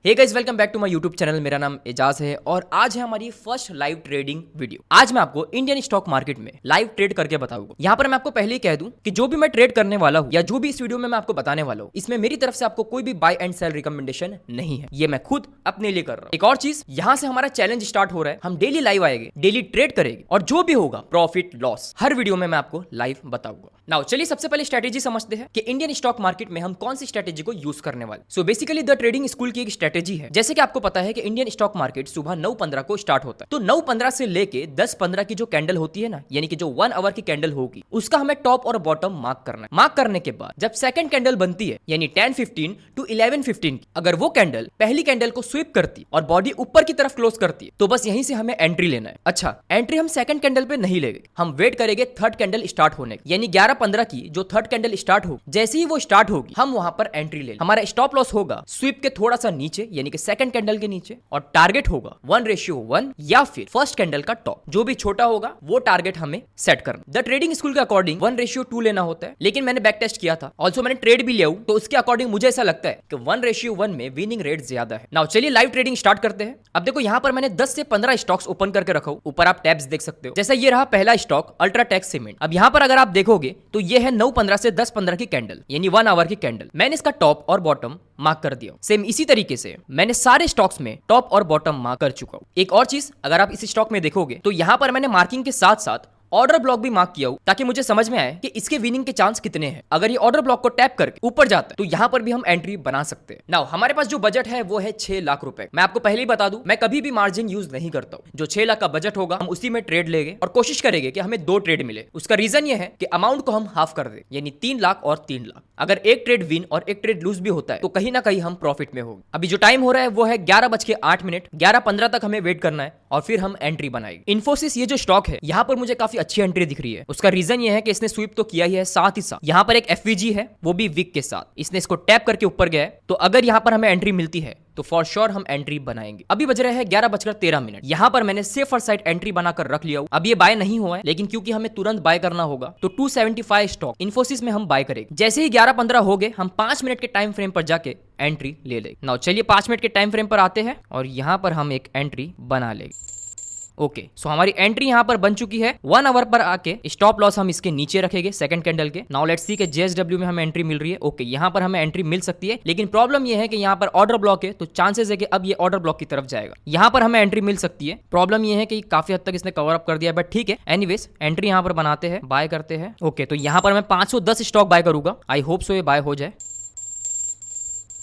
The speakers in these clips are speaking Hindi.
Hey guys, welcome back to my YouTube channel. मेरा नाम एजाज है और आज है हमारी फर्स्ट लाइव ट्रेडिंग वीडियो। आज मैं आपको इंडियन स्टॉक मार्केट में लाइव ट्रेड करके बताऊंगा। यहाँ पर मैं आपको पहले ही कह दूं कि जो भी मैं ट्रेड करने वाला हूँ या जो भी इस वीडियो में मैं आपको बताने वाला हूँ, इसमें मेरी तरफ से आपको कोई भी बाय एंड सेल रिकमेंडेशन नहीं है। ये मैं खुद अपने लिए कर रहा हूँ। एक और चीज, यहाँ से हमारा चैलेंज स्टार्ट हो रहा है। हम डेली लाइव आएंगे, डेली ट्रेड करेंगे और जो भी होगा प्रॉफिट लॉस हर वीडियो में मैं आपको लाइव बताऊंगा। नाउ चलिए सबसे पहले स्ट्रेटेजी समझते हैं कि इंडियन स्टॉक मार्केट में हम कौन सी स्ट्रेटेजी को यूज करने वाले। So basically the trading school की एक स्ट्रेटेजी है। जैसे कि आपको पता है कि इंडियन स्टॉक मार्केट सुबह 9:15 को स्टार्ट होता है, तो 9:15 से लेके 10:15 की जो कैंडल होती है ना, यानी कि जो 1 आवर की कैंडल होगी, उसका हमें टॉप और बॉटम मार्क करना है। मार्क करने के बाद जब सेकंड कैंडल बनती है, यानी 10:15 to 11:15 की, अगर वो कैंडल पहली कैंडल को स्वीप करती और बॉडी ऊपर की तरफ क्लोज करती है, तो बस यहीं से हमें एंट्री लेना है। अच्छा, एंट्री हम सेकंड कैंडल पे नहीं लेंगे, हम वेट करेंगे थर्ड कैंडल स्टार्ट होने की, यानी 11:15 की जो थर्ड कैंडल स्टार्ट होगी, जैसे ही वो स्टार्ट होगी हम वहां पर एंट्री ले। हमारा स्टॉप लॉस होगा स्वीप के थोड़ा सा नीचे, यानी कि सेकंड कैंडल के नीचे, और टारगेट होगा 1:1 या फिर फर्स्ट कैंडल का टॉप। जो भी छोटा होगा वो टारगेट हमें सेट करना। द ट्रेडिंग स्कूल के अकॉर्डिंग 1:2 लेना होता है, लेकिन मैंने बैक टेस्ट किया था, ऑल्सो मैंने ट्रेड भी लिया हूं, तो उसके अकॉर्डिंग मुझे ऐसा लगता है कि 1:1 में विनिंग रेट ज्यादा है। नाउ चलिए लाइव ट्रेडिंग स्टार्ट करते हैं। अब देखो यहाँ पर मैंने 10 से 15 स्टॉक्स ओपन करके रखा हूं। ऊपर आप टैब्स देख सकते हो। जैसा ये रहा पहला स्टॉक अल्ट्राटेक सीमेंट। अब यहाँ पर अगर आप देखोगे तो ये है 9:15 से 10:15 की कैंडल, यानी 1 आवर की कैंडल। मैंने इसका टॉप और बॉटम मार्क कर दिया। सेम इसी तरीके से मैंने सारे स्टॉक्स में टॉप और बॉटम मार्क कर चुका हूं। एक और चीज, अगर आप इस स्टॉक में देखोगे तो यहां पर मैंने मार्किंग के साथ साथ ऑर्डर ब्लॉक भी मार्क किया हूं, ताकि मुझे समझ में आए कि इसके विनिंग के चांस कितने हैं। अगर ये ऑर्डर ब्लॉक को टैप करके ऊपर जाता है तो यहां पर भी हम एंट्री बना सकते हैं। नाउ हमारे पास जो बजट है वो है 6 लाख रुपए। मैं आपको पहले ही बता दूं, मैं कभी भी मार्जिन यूज नहीं करता हूं। जो 6 लाख का बजट होगा हम उसी में ट्रेड लेंगे और कोशिश करेंगे कि हमें 2 ट्रेड मिले। उसका रीजन ये है कि अमाउंट को हम हाफ कर दे, यानी 3 लाख और 3 लाख। अगर एक ट्रेड विन और एक ट्रेड लूज भी होता है तो कहीं ना कहीं हम प्रॉफिट में होंगे। अभी जो टाइम हो रहा है वो है 11:08। 11:15 तक हमें वेट करना है और फिर हम एंट्री बनाएंगे। इन्फोसिस ये जो स्टॉक है, यहाँ पर मुझे काफी अच्छी एंट्री दिख रही है। उसका रीजन ये है कि इसने स्वीप तो किया ही है, साथ ही साथ यहाँ पर एक एफवीजी है, वो भी विक के साथ। इसने इसको टैप करके ऊपर गया है, तो अगर यहाँ पर हमें एंट्री मिलती है तो फॉर श्योर हम एंट्री बनाएंगे। अभी बज रहे हैं 11:13। यहाँ पर मैंने सेफर साइड एंट्री बनाकर रख लिया हूं। अब ये बाय नहीं हुआ है, लेकिन क्योंकि हमें तुरंत बाय करना होगा तो 275 स्टॉक इन्फोसिस में हम बाय करेंगे। जैसे ही 11:15 हो गए, हम 5 मिनट के टाइम फ्रेम पर जाके एंट्री ले लेंगे। नाउ चलिए 5 मिनट के टाइम फ्रेम पर आते हैं और यहाँ पर हम एक एंट्री बना लेंगे। ओके, सो हमारी एंट्री यहाँ पर बन चुकी है। 1 आवर पर आके स्टॉप लॉस हम इसके नीचे रखेंगे सेकंड कैंडल के। नाउ लेट्स सी कि जेएसडब्ल्यू में हमें एंट्री मिल रही है। ओके, यहाँ पर हमें एंट्री मिल सकती है, लेकिन प्रॉब्लम ये है कि यहाँ पर ऑर्डर ब्लॉक है, तो चांसेस है कि अब ये ऑर्डर ब्लॉक की तरफ जाएगा। यहाँ पर हमें एंट्री मिल सकती है। प्रॉब्लम ये है कि काफी हद तक इसने कवर अप कर दिया, बट ठीक है। एनीवेज एंट्री यहाँ पर बनाते हैं, बाय करते हैं। ओके, तो यहाँ पर मैं 510 स्टॉक बाय करूंगा। आई होप सो ये बाय हो जाए।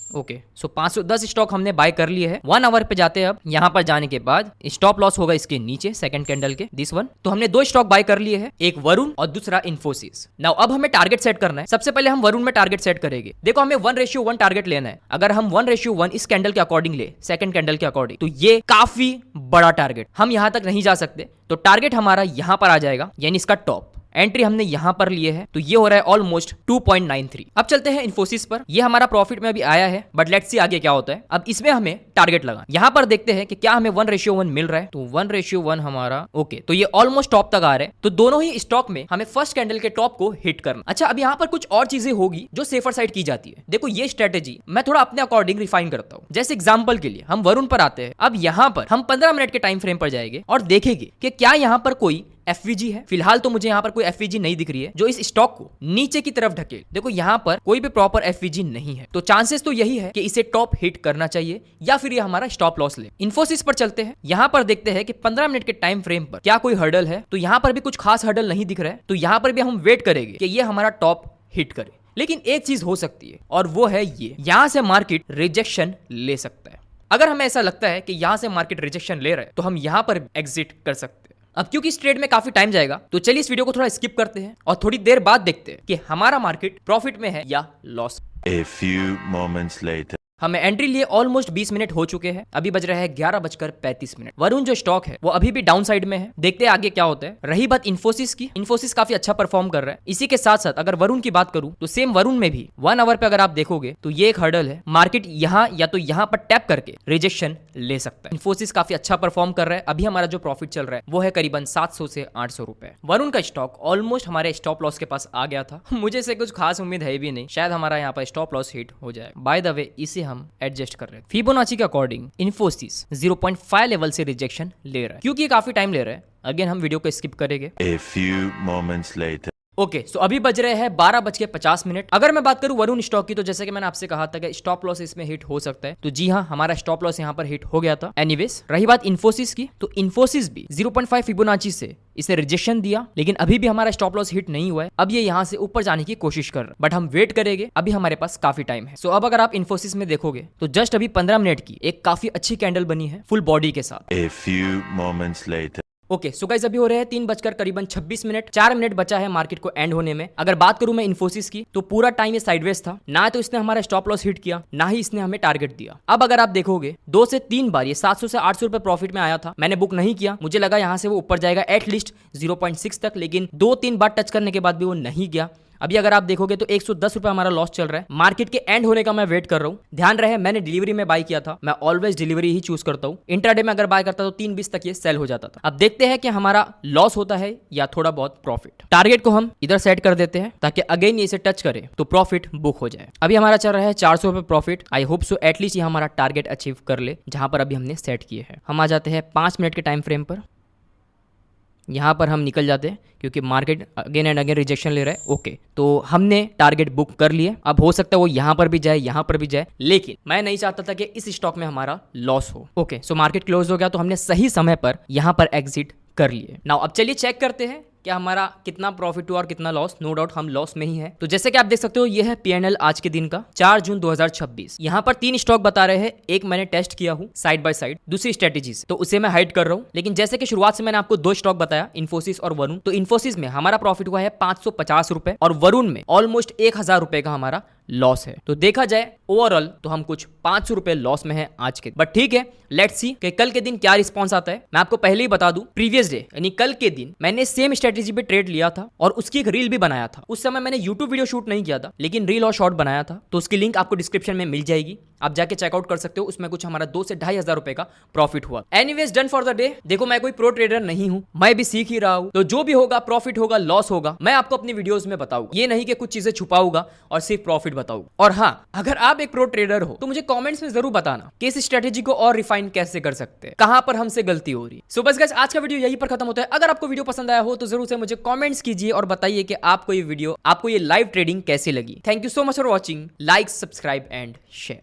ओके, सो 510 स्टॉक हमने बाय कर लिए हैं। 1 आवर पे जाते हैं। अब यहाँ पर जाने के बाद स्टॉप लॉस होगा इसके नीचे सेकंड कैंडल के, दिस वन। तो हमने 2 स्टॉक बाय कर लिए हैं, एक वरुण और दूसरा इन्फोसिस। नाउ अब हमें टारगेट सेट करना है। सबसे पहले हम वरुण में टारगेट सेट करेंगे। देखो, हमें 1:1 टारगेट लेना है। अगर हम 1:1 इस कैंडल के अकॉर्डिंग ले, सेकंड कैंडल के अकॉर्डिंग, तो ये काफी बड़ा टारगेट, हम यहाँ तक नहीं जा सकते। तो टारगेट हमारा यहाँ पर आ जाएगा, यानी इसका टॉप। एंट्री हमने यहां पर लिए है, तो ये हो रहा है ऑलमोस्ट 2.93। अब चलते हैं इन्फोसिस पर। ये हमारा प्रॉफिट में अभी आया है, बट लेट्स सी आगे क्या होता है। अब इसमें हमें टारगेट लगा, यहां पर देखते हैं कि क्या हमें 1:1 मिल रहा है। तो 1:1 हमारा ओके, तो ये ऑलमोस्ट टॉप तक आ रहा है। तो दोनों ही स्टॉक में हमें फर्स्ट कैंडल के टॉप को हिट करना। अच्छा, अब यहाँ पर कुछ और चीजें होगी जो सेफर साइड की जाती है। देखो, ये स्ट्रेटेजी मैं थोड़ा अपने अकॉर्डिंग रिफाइन करता हूँ। जैसे एग्जाम्पल के लिए हम वरुण पर आते हैं। अब यहाँ पर हम 15 मिनट के टाइम फ्रेम पर जाएंगे और देखेंगे कि क्या यहाँ पर कोई एफवीजी है। फिलहाल तो मुझे यहाँ पर कोई एफवीजी नहीं दिख रही है जो इस स्टॉक को नीचे की तरफ ढकेल। देखो, यहाँ पर कोई भी प्रॉपर एफवीजी नहीं है, तो चांसेस तो यही है कि इसे टॉप हिट करना चाहिए या फिर ये हमारा स्टॉप लॉस ले। इन्फोसिस पर चलते हैं। यहाँ पर देखते हैं कि 15 मिनट के टाइम फ्रेम पर क्या कोई हर्डल है। तो यहाँ पर भी कुछ खास हर्डल नहीं दिख रहा है, तो यहाँ पर भी हम वेट करेंगे कि ये हमारा टॉप हिट करे। लेकिन एक चीज हो सकती है, और वो है ये, यहाँ से मार्केट रिजेक्शन ले सकता है। अगर हमें ऐसा लगता है कि यहाँ से मार्केट रिजेक्शन ले रहा है तो हम यहाँ पर एग्जिट कर सकते हैं। अब क्योंकि इस ट्रेड में काफी टाइम जाएगा, तो चलिए इस वीडियो को थोड़ा स्किप करते हैं और थोड़ी देर बाद देखते हैं कि हमारा मार्केट प्रॉफिट में है या loss. A few moments later. हमें एंट्री लिए ऑलमोस्ट 20 मिनट हो चुके हैं। अभी बज रहा है 11:35। वरुण जो स्टॉक है वो अभी भी डाउन साइड में है, देखते हैं आगे क्या होता है। रही बात इन्फोसिस की, इन्फोसिस काफी अच्छा परफॉर्म कर रहा है। इसी के साथ साथ अगर वरुण की बात करूं तो सेम वरुण में भी 1 आवर पे अगर आप देखोगे तो ये एक हर्डल है। मार्केट यहाँ या तो यहाँ पर टैप करके रिजेक्शन ले सकता है। इन्फोसिस काफी अच्छा परफॉर्म कर रहा है। अभी हमारा जो प्रॉफिट चल रहा है वो है करीबन 700 से 800 रुपए। वरुण का स्टॉक ऑलमोस्ट हमारे स्टॉप लॉस के पास आ गया था। मुझे से कुछ खास उम्मीद है भी नहीं, शायद हमारा यहाँ पर स्टॉप लॉस हिट हो जाए। बाय द वे, इसे हम एडजस्ट कर रहे हैं। फिबोनाची के अकॉर्डिंग इन्फोसिस 0.5 लेवल से रिजेक्शन ले रहा है, क्योंकि ये काफी टाइम ले रहा है। अगेन हम वीडियो को स्किप करेंगे। A few moments later. Okay so अभी बज रहे हैं 12:50। अगर मैं बात करूं वरुण स्टॉक की, तो जैसे कि मैंने आपसे कहा था कि स्टॉप लॉस इसमें हिट हो सकता है, तो जी हाँ, हमारा स्टॉप लॉस यहाँ पर हिट हो गया था। एनीवेज, रही बात इन्फोसिस की, तो इन्फोसिस भी 0.5 फिबोनाची से इसे रिजेक्शन दिया, लेकिन अभी भी हमारा स्टॉप लॉस हिट नहीं हुआ है। अब ये यहाँ से ऊपर जाने की कोशिश कर रहा है, बट हम वेट करेंगे, अभी हमारे पास काफी टाइम है। सो अब अगर आप इन्फोसिस में देखोगे तो जस्ट अभी 15 मिनट की एक काफी अच्छी कैंडल बनी है फुल बॉडी के साथ। A few moments later. Okay so guys, अभी हो रहे हैं 3:26। 4 मिनट बचा है मार्केट को एंड होने में। अगर बात करूं मैं इन्फोसिस की, तो पूरा टाइम ये साइडवेज था, ना तो इसने हमारा स्टॉप लॉस हिट किया, ना ही इसने हमें टारगेट दिया। अब अगर आप देखोगे 2 से 3 बार ये 700 से 800 रुपए प्रॉफिट में आया था। मैंने बुक नहीं किया, मुझे लगा यहां से वो ऊपर जाएगा एटलीस्ट 0.6 तक, लेकिन 2-3 बार टच करने के बाद भी वो नहीं गया। अभी अगर आप देखोगे तो 110 रुपए हमारा लॉस चल रहा है। मार्केट के एंड होने का मैं वेट कर रहा हूँ। ध्यान रहे, मैंने डिलीवरी में बाय किया था, मैं ऑलवेज डिलीवरी ही चूज करता हूँ। इंट्राडे में अगर बाय करता तो 3:20 तक ये सेल हो जाता था। अब देखते हैं कि हमारा लॉस होता है या थोड़ा बहुत प्रॉफिट। टारगेट को हम इधर सेट कर देते हैं ताकि अगेन ये इसे टच करे तो प्रॉफिट बुक हो जाए। अभी हमारा चल रहा है 400 रुपए profit. I hope so at least ये हमारा टारगेट अचीव कर ले जहां पर अभी हमने सेट किए हैं। हम आ जाते हैं 5 मिनट के टाइम फ्रेम पर। यहाँ पर हम निकल जाते हैं क्योंकि market again and again rejection ले रहा है। ओके, तो हमने टारगेट बुक कर लिए। अब हो सकता है वो यहाँ पर भी जाए, यहाँ पर भी जाए, लेकिन मैं नहीं चाहता था कि इस स्टॉक में हमारा लॉस हो। ओके, सो मार्केट क्लोज हो गया, तो हमने सही समय पर यहाँ पर एग्जिट कर लिए। नाउ अब चलिए चेक करते हैं कि हमारा कितना प्रॉफिट हुआ और कितना लॉस। नो डाउट हम लॉस में ही है। तो जैसे कि आप देख सकते हो, ये है P&L आज के दिन का, 4 जून 2026। यहाँ पर 3 स्टॉक बता रहे हैं। एक मैंने टेस्ट किया हूँ साइड बाय साइड दूसरी स्ट्रेटेजी से, तो उसे मैं हाइड कर रहा हूँ। लेकिन जैसे कि शुरुआत से मैंने आपको 2 स्टॉक बताया, इन्फोसिस और वरुण। तो इन्फोसिस में हमारा प्रॉफिट हुआ है 550 रुपए और वरुण में ऑलमोस्ट 1000 रुपए का हमारा लॉस है। तो देखा जाए ओवरऑल तो हम कुछ 500 रुपए लॉस में है आज के। बट ठीक है, लेट्स सी कि कल के दिन क्या रिस्पॉन्स आता है। मैं आपको पहले ही बता दूं, प्रीवियस डे यानी कल के दिन मैंने सेम स्ट्रेटेजी पे ट्रेड लिया था और उसकी एक रील भी बनाया था। उस समय मैंने यूट्यूब वीडियो शूट नहीं किया था, लेकिन रील और शॉर्ट बनाया था, तो उसकी लिंक आपको डिस्क्रिप्शन में मिल जाएगी। आप जाके चेकआउट कर सकते हो। उसमें कुछ हमारा 2 से 2500 रुपए का प्रॉफिट हुआ। Anyways, done for the day. देखो, मैं कोई प्रो ट्रेडर नहीं हूं, मैं भी सीख ही रहा हूं, तो जो भी होगा, प्रॉफिट होगा, लॉस होगा, मैं आपको अपनी वीडियोस में बताऊंगा। ये नहीं कि कुछ चीजें छुपाऊंगा और सिर्फ प्रॉफिट बताऊंगा। और हाँ, अगर आप एक प्रो ट्रेडर हो तो मुझे कमेंट्स में जरूर बताना कि इस स्ट्रेटेजी को और रिफाइन कैसे कर सकते हैं, कहां पर हमसे गलती हो रही है। सो बस गाइस, आज का वीडियो यहीं पर खत्म होता है। अगर आपको वीडियो पसंद आया हो तो जरूर से मुझे कमेंट्स कीजिए और बताइए कि आपको ये वीडियो, आपको ये लाइव ट्रेडिंग कैसी लगी। Thank you so much for watching. Like, subscribe and share.